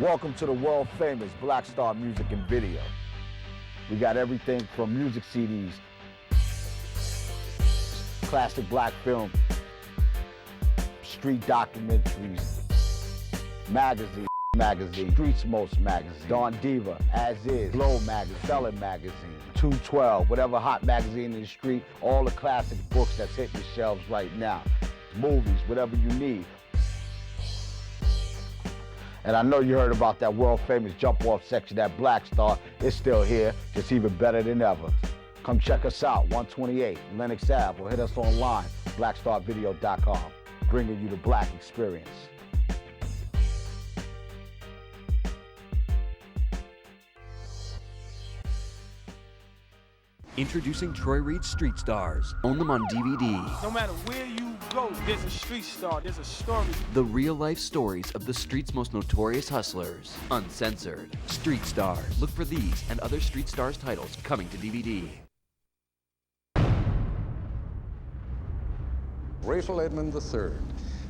Welcome to the world famous Black Star Music and Video. We got everything from music CDs, classic black film, street documentaries, magazine, Streets Most magazine, Dawn Diva, As Is, Glow magazine, Selling magazine, 212, whatever hot magazine in the street, all the classic books that's hitting the shelves right now, movies, whatever you need. And I know you heard about that world famous jump off section at Black Star. It's still here, just even better than ever. Come check us out, 128 Lenox Ave, or hit us online, blackstarvideo.com, bringing you the black experience. Introducing Troy Reed's Street Stars. Own them on DVD. No matter where you go, there's a street star, there's a story. The real-life stories of the street's most notorious hustlers. Uncensored. Street Stars. Look for these and other Street Stars titles coming to DVD. Rayful Edmond III,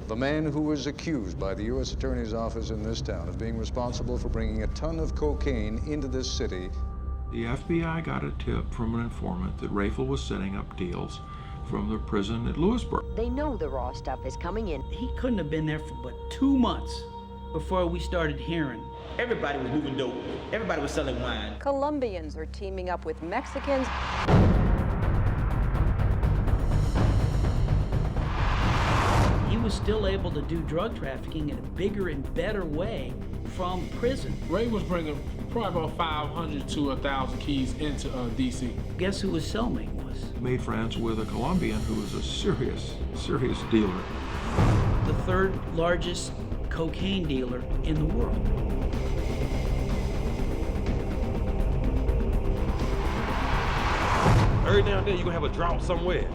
the man who was accused by the U.S. Attorney's Office in this town of being responsible for bringing a ton of cocaine into this city. The FBI got a tip from an informant that Rayful was setting up deals from the prison at Lewisburg. They know the raw stuff is coming in. He couldn't have been there for but 2 months before we started hearing. Everybody was moving dope. Everybody was selling wine. Colombians are teaming up with Mexicans. He was still able to do drug trafficking in a bigger and better way from prison. Ray was bringing probably about 500 to 1,000 keys into D.C. Guess who his cellmate was? Made friends with a Colombian who was a serious dealer. The third largest cocaine dealer in the world. Every now and then you're gonna have a drought somewhere.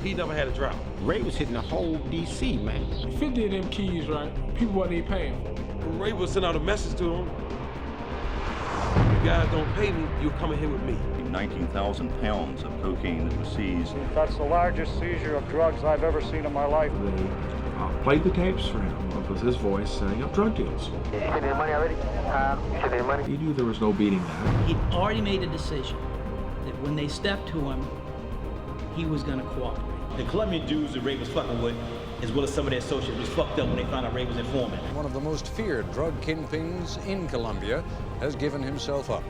He never had a drought. Ray was hitting the whole D.C., man. 50 of them keys, right? People wasn't even paying. Ray would send out a message to him. You guys don't pay me, you're coming here with me. 19,000 pounds of cocaine that was seized. That's the largest seizure of drugs I've ever seen in my life. They played the tapes for him with his voice setting up drug deals. He knew there was no beating that. He'd already made a decision that when they stepped to him, he was going to cooperate. The Colombian dudes that Ray was fucking with, as well as some of their associates, was fucked up when they found out Ray was informant. One of the most feared drug kingpins in Colombia has given himself up.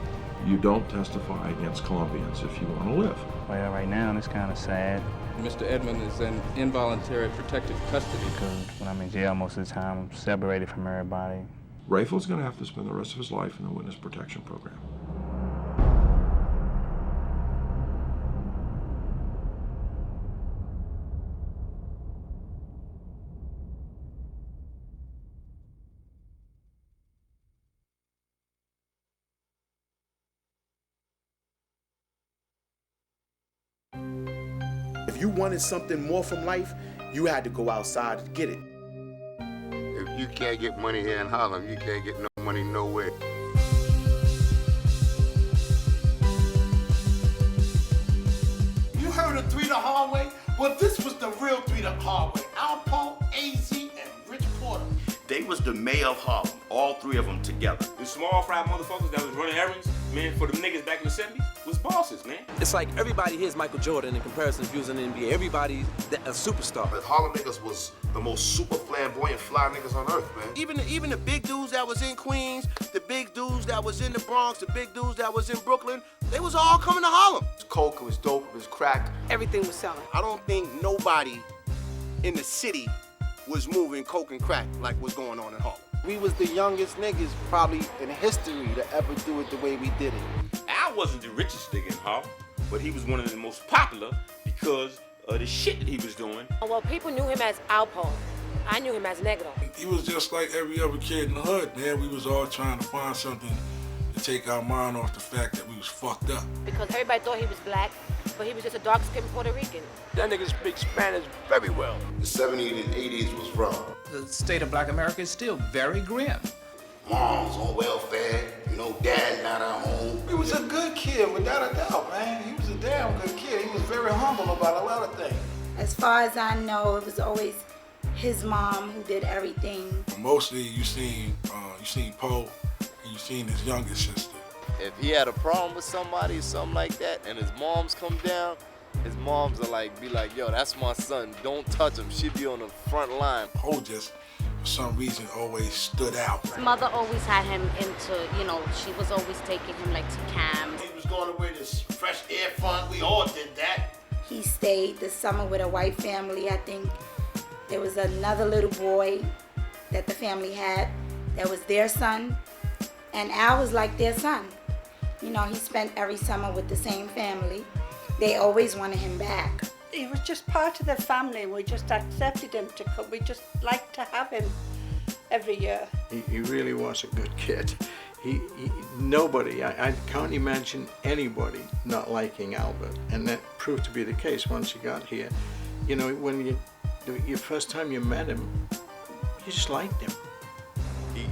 You don't testify against Colombians if you want to live. Well, right now, it's kind of sad. Mr. Edmond is in involuntary protective custody. Because when I'm in jail, most of the time, I'm separated from everybody. Rayful's going to have to spend the rest of his life in the witness protection program. If you wanted something more from life, you had to go outside to get it. If you can't get money here in Harlem, you can't get no money nowhere. You heard of 3 the hard way? Well, this was the real 3 the hard way. Alpo, AZ, and Rich Porter. They was the mayor of Harlem, all 3 of them together. The small fry motherfuckers that was running errands, man, for the niggas back in the 70s, was bosses, man. It's like everybody here is Michael Jordan in comparison if he was in the NBA. Everybody's a superstar. The Harlem niggas was the most super flamboyant fly niggas on earth, man. Even the big dudes that was in Queens, the big dudes that was in the Bronx, the big dudes that was in Brooklyn, they was all coming to Harlem. It was coke, it was dope, it was crack. Everything was selling. I don't think nobody in the city was moving coke and crack like what's going on in Harlem. We was the youngest niggas probably in history to ever do it the way we did it. Al wasn't the richest nigga in Harlem, but he was one of the most popular because of the shit that he was doing. Well, people knew him as Alpo. I knew him as Negro. He was just like every other kid in the hood, man. We was all trying to find something to take our mind off the fact that we was fucked up. Because everybody thought he was black, but he was just a dark-skinned Puerto Rican. That nigga speaks Spanish very well. The 70s and 80s was rough. The state of black America is still very grim. Mom's on welfare, dad not at home. He was a good kid, without a doubt, man. He was a damn good kid. He was very humble about a lot of things. As far as I know, it was always his mom who did everything. Mostly you seen Poe and you seen his younger sister. If he had a problem with somebody or something like that and his moms come down, his moms are like, be like, yo, that's my son, don't touch him. She be on the front line. Poe just, for some reason, always stood out. His mother always had him into, you know, she was always taking him like to camps. He was going away to fresh air fund, we all did that. He stayed this summer with a white family. I think there was another little boy that the family had that was their son, and Al was like their son. You know, he spent every summer with the same family. They always wanted him back. He was just part of the family. We just accepted him to come. We just liked to have him every year. He really was a good kid. Nobody, I can't imagine anybody not liking Albert, and that proved to be the case once he got here. You know, when your first time you met him, you just liked him.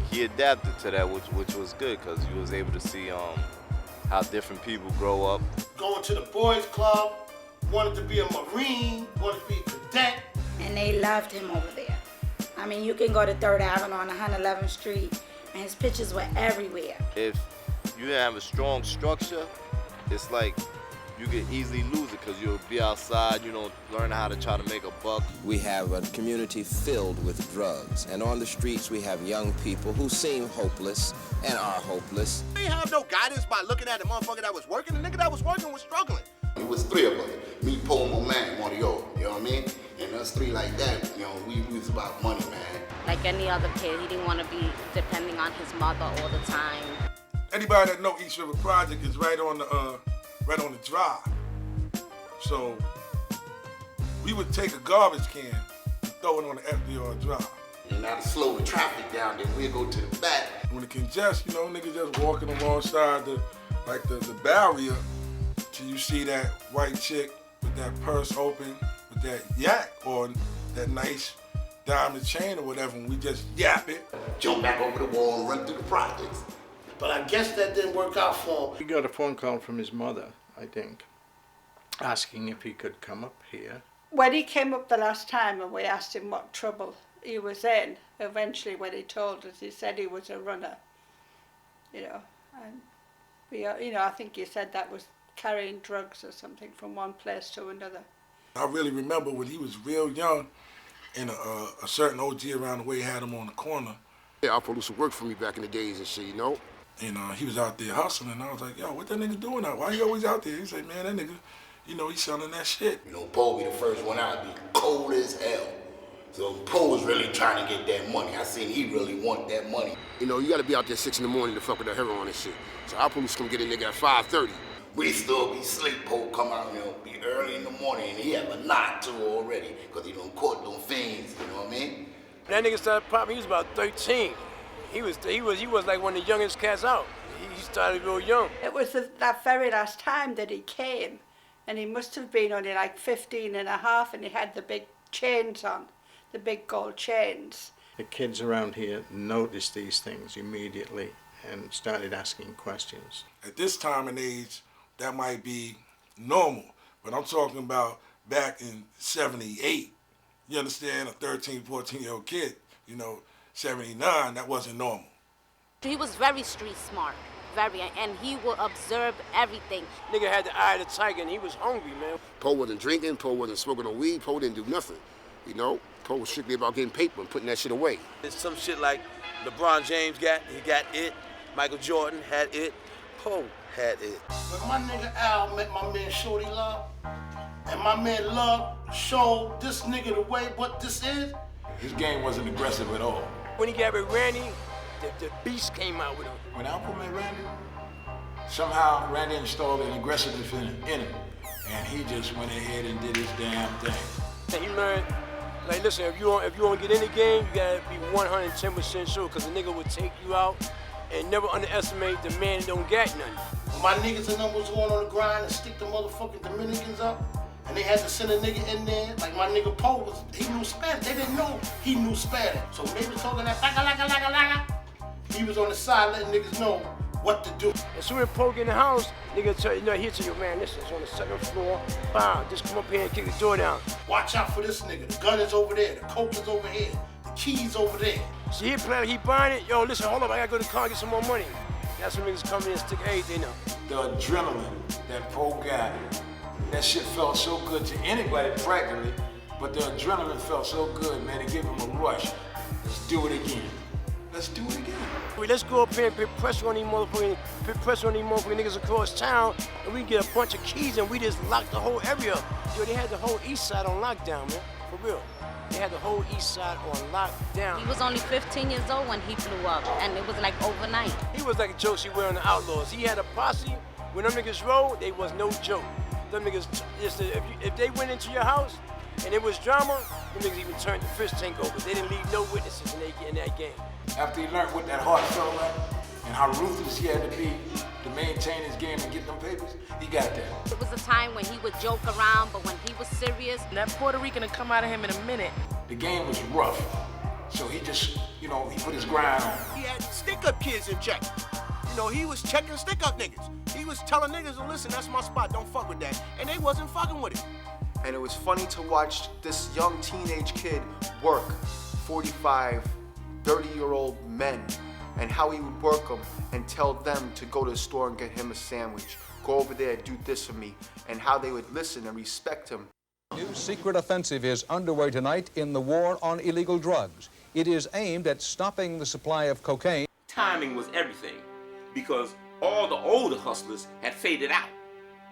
He adapted to that, which was good, because you was able to see how different people grow up. Going to the boys club, wanted to be a Marine, wanted to be a cadet. And they loved him over there. I mean, you can go to 3rd Avenue on 111th Street, and his pictures were everywhere. If you didn't have a strong structure, it's like you could easily lose it because you'll be outside, you know, learn how to try to make a buck. We have a community filled with drugs, and on the streets we have young people who seem hopeless and are hopeless. They ain't have no guidance by looking at the motherfucker that was working. The nigga that was working was struggling. It was 3 of us. Me, Poe, my man, Mario, you know what I mean? And us 3 like that, you know, we was about money, man. Like any other kid, he didn't want to be depending on his mother all the time. Anybody that know East River Project is right on the drive. So we would take a garbage can and throw it on the FDR drive. And now to slow the traffic down, then we'll go to the back. When it congest, you know, niggas just walking alongside the barrier till you see that white chick with that purse open, with that yak or that nice diamond chain or whatever, and we just yap it. Jump back over the wall and run through the projects. But I guess that didn't work out for him. He got a phone call from his mother, I think, asking if he could come up here. When he came up the last time and we asked him what trouble he was in, eventually when he told us, he said he was a runner. You know, and we, you know, I think he said that was carrying drugs or something from one place to another. I really remember when he was real young, and a certain OG around the way had him on the corner. Yeah, Alpo used to work for me back in the days and shit, you know? And he was out there hustling, and I was like, yo, what that nigga doing out? Why he always out there? He said, man, that nigga, you know, he's selling that shit. You know, Poe be the first one out, be cold as hell. So Poe was really trying to get that money. I seen he really want that money. You know, you gotta be out there 6 in the morning to fuck with that heroin and shit. So Alpo used to come get a nigga at 5:30. We still be sleep. Poe come out, you know, be early in the morning, and he have a knot to already, because he done caught them fiends, you know what I mean? That nigga started popping, he was about 13. He was like one of the youngest cats out. He started real young. It was that very last time that he came, and he must have been only like 15 and a half, and he had the big chains on, the big gold chains. The kids around here noticed these things immediately and started asking questions. At this time and age, that might be normal, but I'm talking about back in 78. You understand? A 13, 14-year-old kid, you know, 79, that wasn't normal. He was very street smart, and he would observe everything. Nigga had the eye of the tiger, and he was hungry, man. Poe wasn't drinking, Poe wasn't smoking no weed, Poe didn't do nothing, you know? Poe was strictly about getting paper and putting that shit away. There's some shit like LeBron James he got it, Michael Jordan had it, Poe had it. When my nigga Al met my man Shorty Love, and my man Love showed this nigga the way what this is. His game wasn't aggressive at all. When he got with Randy, the beast came out with him. When Alpo met Randy, somehow Randy installed an aggressiveness in him, and he just went ahead and did his damn thing. And he learned, like, listen, if you want to get in the game, you gotta be 110% sure, because the nigga would take you out, and never underestimate the man that don't got nothing. When my niggas and them was going on the grind and stick the motherfucking Dominicans up, and they had to send a nigga in there, like my nigga Poe he knew Spanish. They didn't know he knew Spanish. So when they was talking that laga, he was on the side letting niggas know what to do. As soon as Poe get in the house, nigga tell you, he'll tell you, man, this is on the 7th floor. Bam, just come up here and kick the door down. Watch out for this nigga. The gun is over there. The coke is over here. The keys over there. See, he buying it. Yo, listen, hold up. I gotta go to the car and get some more money. That's when niggas come in and stick everything up. The adrenaline that Poe got, that shit felt so good to anybody practically, but the adrenaline felt so good, man, it gave him a rush. Let's do it again. Let's do it again. Let's go up here and put pressure on these motherfucking niggas across town, and we get a bunch of keys and we just lock the whole area up. Yo, they had the whole east side on lockdown, man, for real. They had the whole east side on lockdown. He was only 15 years old when he blew up, and it was like overnight. He was like Josie Ware on the Outlaws. He had a posse. When them niggas rolled, they was no joke. Them niggas, if they went into your house and it was drama, them niggas even turned the fish tank over. They didn't leave no witnesses in that game. After he learned what that heart felt like and how ruthless he had to be to maintain his game and get them papers, he got that. It was a time when he would joke around, but when he was serious, that Puerto Rican would come out of him in a minute. The game was rough, so he just, he put his grind on. He had stick-up kids in check. He was checking stick-up niggas. He was telling niggas, listen, that's my spot, don't fuck with that. And they wasn't fucking with it. And it was funny to watch this young teenage kid work 45, 30-year-old men, and how he would work them and tell them to go to the store and get him a sandwich. Go over there, do this for me, and how they would listen and respect him. A new secret offensive is underway tonight in the war on illegal drugs. It is aimed at stopping the supply of cocaine. Timing was everything, because all the older hustlers had faded out,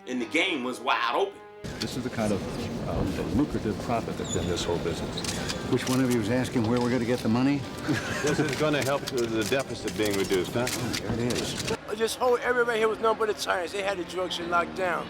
and the game was wide open. This is the kind of lucrative profit that's in this whole business. Which one of you is asking where we're going to get the money? This is going to help the deficit being reduced, huh? There it is. This whole area right here was nothing but the tyrants. They had the drug shit locked down.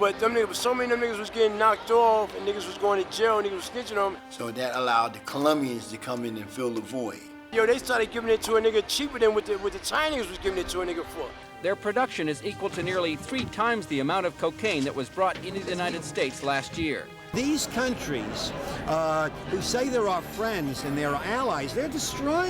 But them niggas, so many of them niggas was getting knocked off, and niggas was going to jail, and niggas was snitching on them. So that allowed the Colombians to come in and fill the void. Yo, they started giving it to a nigga cheaper than what the Chinese was giving it to a nigga for. Their production is equal to nearly 3 times the amount of cocaine that was brought into the United States last year. These countries who say they're our friends and they're our allies, they're destroying